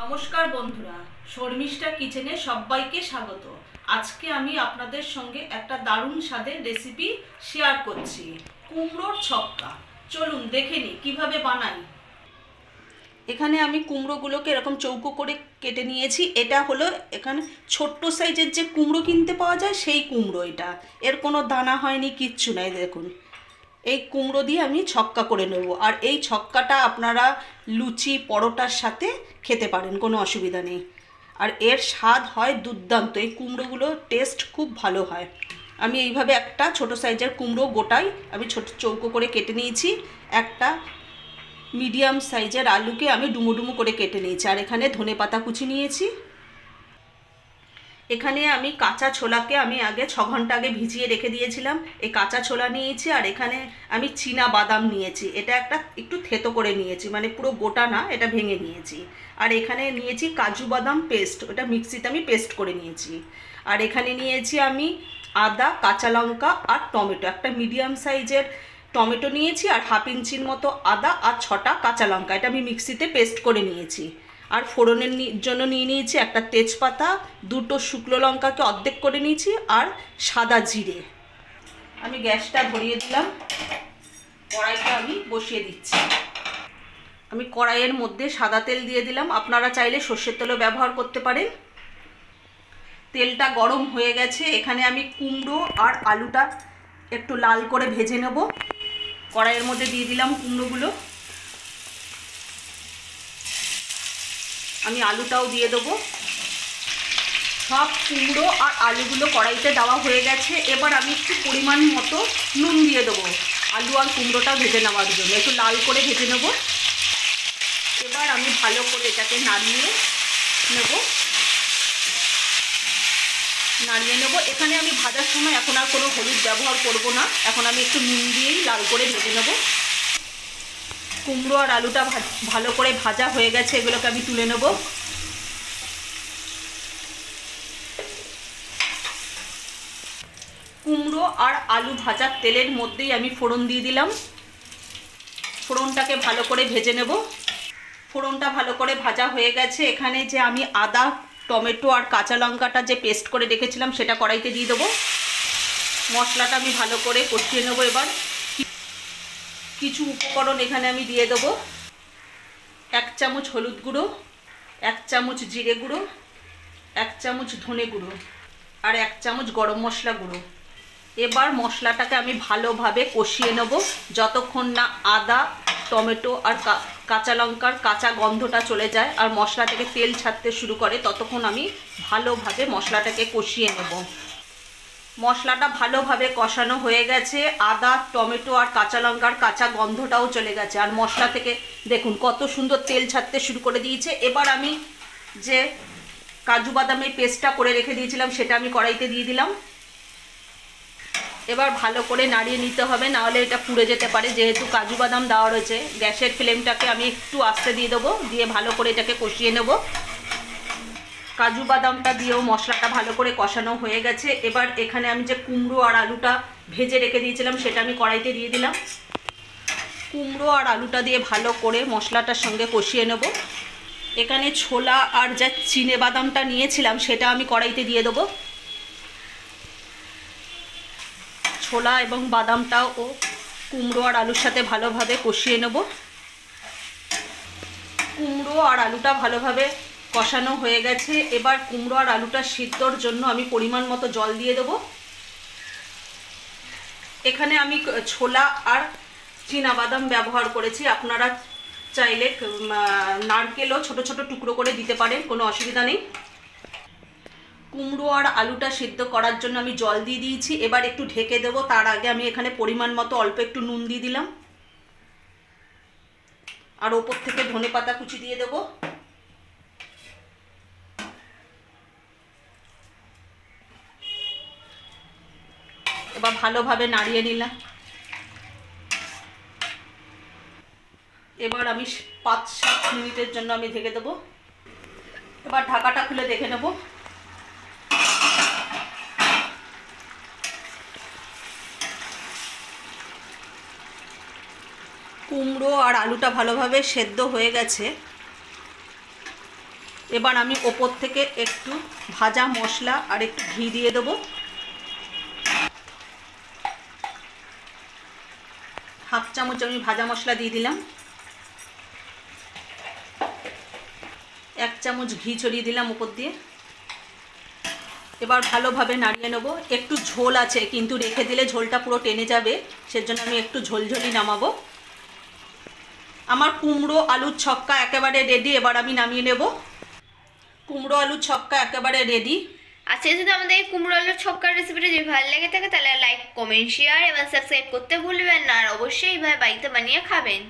নমস্কার বন্ধুরা, শর্মিষ্ঠা কিচেনে সবাইকে স্বাগত। আজকে আমি আপনাদের সঙ্গে একটা দারুণ স্বাদের রেসিপি শেয়ার করছি, কুমড়োর ছক্কা। চলুন দেখে নিই কিভাবে বানাই। এখানে আমি কুমড়োগুলোকে এরকম চৌকো করে কেটে নিয়েছি। এটা হলো এখানে ছোট্ট সাইজের যে কুমড়ো কিনতে পাওয়া যায় সেই কুমড়ো। এটা এর কোনো দানা হয়নি, কিচ্ছু নাই। দেখুন, এই কুমড়ো দিয়ে আমি ছক্কা করে নেব। আর এই ছক্কাটা আপনারা লুচি পরোটার সাথে খেতে পারেন, কোনো অসুবিধা নেই। আর এর স্বাদ হয় দুর্দান্ত। এই কুমড়োগুলোর টেস্ট খুব ভালো হয়। আমি এইভাবে একটা ছোট সাইজের কুমড়ো গোটাই আমি ছোট চৌকো করে কেটে নিয়েছি। একটা মিডিয়াম সাইজের আলুকে আমি ডুমো ডুমো করে কেটে নিয়েছি। আর এখানে ধনেপাতা কুচি নিয়েছি। এখানে আমি কাঁচা ছোলাকে আমি আগে 6 ঘন্টা আগে ভিজিয়ে রেখে দিয়েছিলাম। এই কাঁচা ছোলা নিয়েছি। আর এখানে আমি চীনা বাদাম নিয়েছি। এটা একটু থেতো করে নিয়েছি, মানে পুরো গোটা না, এটা ভেঙে নিয়েছি। আর এখানে নিয়েছি কাজু বাদাম পেস্ট, ওটা মিক্সিতে আমি পেস্ট করে নিয়েছি। আর এখানে নিয়েছি আমি আদা, কাঁচা লঙ্কা আর টমেটো। একটা মিডিয়াম সাইজের টমেটো নিয়েছি। আর হাফ ইঞ্চির মতো আদা আর 6টা কাঁচা লঙ্কা, এটা আমি মিক্সিতে পেস্ট করে নিয়েছি। আর ফোড়নের জন্য নিয়ে নিয়েছি একটা তেজপাতা, 2টো শুকনো লঙ্কাকে অর্ধেক করে নিয়েছি, আর সাদা জিরে। আমি গ্যাসটা ধরিয়ে দিলাম, কড়াইটা আমি বসিয়ে দিচ্ছি। আমি কড়াইয়ের মধ্যে সাদা তেল দিয়ে দিলাম। আপনারা চাইলে সর্ষের তেলও ব্যবহার করতে পারেন। তেলটা গরম হয়ে গেছে। এখানে আমি কুমড়ো আর আলুটা একটু লাল করে ভেজে নেব। কড়াইয়ের মধ্যে দিয়ে দিলাম কুমড়োগুলো। আমি আলুটাও দিয়ে দেবো। সব কুমড়ো আর আলুগুলো কড়াইতে দেওয়া হয়ে গেছে। এবার আমি একটু পরিমাণ মতো নুন দিয়ে দেবো আলু আর কুমড়োটা ভেজে নেওয়ার জন্য, একটু লাল করে ভেজে নেব। এবার আমি ভালো করে এটাকে নাড়িয়ে নেব। এখানে আমি ভাজার সময় এখন আর কোনো হলুদ ব্যবহার করব না। এখন আমি একটু নুন দিয়েই লাল করে ভেজে নেব। কুমড়ো আর আলুটা ভালো করে ভাজা হয়ে গেছে। এগুলোকে আমি তুলে নেব। কুমড়ো আর আলু ভাজার তেলের মধ্যেই আমি ফোড়ন দিয়ে দিলাম। ফোড়নটাকে ভালো করে ভেজে নেব। ফোড়নটা ভালো করে ভাজা হয়ে গেছে। এখানে যে আমি আদা, টমেটো আর কাঁচা লঙ্কাটা যে পেস্ট করে রেখেছিলাম সেটা কড়াইতে দিয়ে দেবো। মশলাটা আমি ভালো করে কষিয়ে নেব। এবার কিছু উপকরণ এখানে আমি দিয়ে দেবো। 1 চামচ হলুদ গুঁড়ো, 1 চামচ জিরে গুঁড়ো, 1 চামচ ধনে গুঁড়ো আর 1 চামচ গরম মশলা গুঁড়ো। এবার মশলাটাকে আমি ভালোভাবে কষিয়ে নেব যতক্ষণ না আদা, টমেটো আর কাঁচা লঙ্কার কাঁচা গন্ধটা চলে যায় আর মশলা থেকে তেল ছাড়তে শুরু করে, ততক্ষণ আমি ভালোভাবে মশলাটাকে কষিয়ে নেব। মশলাটা ভালোভাবে কষানো হয়ে গেছে। আদা, টমেটো আর কাঁচা লঙ্কার কাঁচা গন্ধটাও চলে গেছে। আর মশলা থেকে দেখুন কত সুন্দর তেল ছাড়তে শুরু করে দিয়েছে। এবার আমি যে কাজু বাদামের পেস্টটা করে রেখে দিয়েছিলাম সেটা আমি কড়াইতে দিয়ে দিলাম। এবার ভালো করে নাড়িয়ে নিতে হবে, নাহলে এটা পুড়ে যেতে পারে। যেহেতু কাজু বাদাম দেওয়া রয়েছে, গ্যাসের ফ্লেমটাকে আমি একটু আস্তে দিয়ে দেবো, দিয়ে ভালো করে এটাকে কষিয়ে নেব। কাজু বাদামটা দিয়েও মশলাটা ভালো করে কষানো হয়ে গেছে। এবার এখানে আমি যে কুমড়ো আর আলুটা ভেজে রেখে দিয়েছিলাম সেটা আমি কড়াইতে দিয়ে দিলাম। কুমড়ো আর আলুটা দিয়ে ভালো করে মশলাটার সঙ্গে কষিয়ে নেব। এখানে ছোলা আর যা চিনে বাদামটা নিয়েছিলাম সেটা আমি কড়াইতে দিয়ে দেবো। ছোলা এবং বাদামটাও কুমড়ো আর আলুর সাথে ভালোভাবে কষিয়ে নেব। কুমড়ো আর আলুটা ভালোভাবে কষানো হয়ে গেছে। এবার কুমড়ো আর আলুটা সিদ্ধর জন্য আমি পরিমাণ মতো জল দিয়ে দেবো। এখানে আমি ছোলা আর চীনা বাদাম ব্যবহার করেছি। আপনারা চাইলে নারকেলও ছোট ছোট টুকরো করে দিতে পারেন, কোনো অসুবিধা নেই। কুমড়ো আর আলুটা সিদ্ধ করার জন্য আমি জল দিয়ে দিয়েছি। এবার একটু ঢেকে দেবো। তার আগে আমি এখানে পরিমাণ মতো অল্প একটু নুন দিয়ে দিলাম। আর ওপর থেকে ধনেপাতা কুচি দিয়ে দেবো। এবার ভালোভাবে নাড়িয়ে নিলাম। এবার আমি 5-7 মিনিটের জন্য আমি ঢেকে দেবো। এবার ঢাকাটা খুলে দেখে নেব। কুমড়ো আর আলুটা ভালোভাবে সেদ্ধ হয়ে গেছে। এবার আমি ওপর থেকে একটু ভাজা মশলা আর একটু ঘি দিয়ে দেবো। হাফ চামচ আমি ভাজা মশলা দিয়ে দিলাম, 1 চামচ ঘি ছড়িয়ে দিলাম উপর দিয়ে। এবার ভালোভাবে নাড়িয়ে নেব। একটু ঝোল আছে, কিন্তু রেখে দিলে ঝোলটা পুরো টেনে যাবে, সেজন্য আমি একটু ঝোলঝোলি নামাবো। আমার কুমড়ো আলুর ছক্কা একেবারে রেডি। এবার আমি নামিয়ে নেব। কুমড়ো আলুর ছক্কা একেবারে রেডি। আজকে যদি আমাদের এই কুমড়ো আলুর ছক্কার রেসিপিটা যদি ভালো লেগে থাকে তাহলে লাইক, কমেন্ট, শেয়ার এবং সাবস্ক্রাইব করতে ভুলবেন না। আর অবশ্যই এইভাবে বাড়িতে বানিয়ে খাবেন।